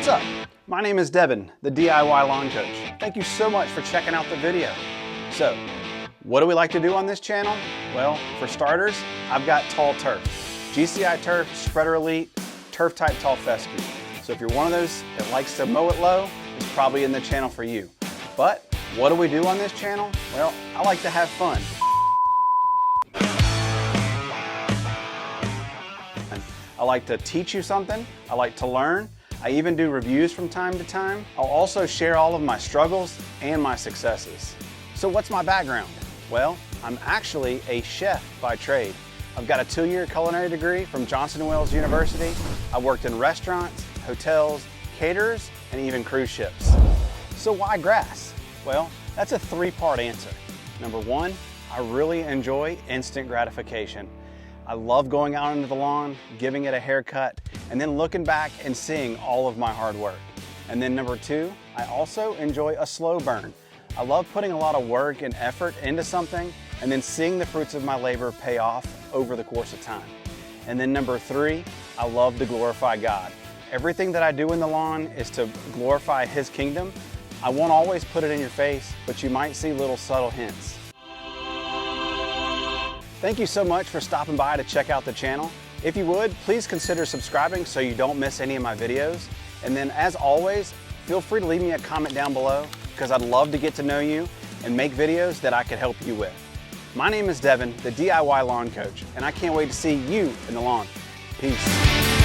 What's up? My name is Devin, the DIY Lawn Coach. Thank you so much for checking out the video. So, what do we like to do on this channel? Well, for starters, I've got tall turf. GCI Turf, Spreader Elite, Turf Type Tall Fescue. So if you're one of those that likes to mow it low, it's probably in the channel for you. But what do we do on this channel? Well, I like to have fun. I like to teach you something. I like to learn. I even do reviews from time to time. I'll also share all of my struggles and my successes. So what's my background? Well, I'm actually a chef by trade. I've got a 2-year culinary degree from Johnson & Wales University. I've worked in restaurants, hotels, caterers, and even cruise ships. So why grass? Well, that's a 3-part answer. Number 1, I really enjoy instant gratification. I love going out into the lawn, giving it a haircut, and then looking back and seeing all of my hard work. And then number 2, I also enjoy a slow burn. I love putting a lot of work and effort into something and then seeing the fruits of my labor pay off over the course of time. And then number 3, I love to glorify God. Everything that I do in the lawn is to glorify His kingdom. I won't always put it in your face, but you might see little subtle hints. Thank you so much for stopping by to check out the channel. If you would, please consider subscribing so you don't miss any of my videos. And then as always, feel free to leave me a comment down below because I'd love to get to know you and make videos that I could help you with. My name is Devin, the DIY Lawn Coach, and I can't wait to see you in the lawn. Peace.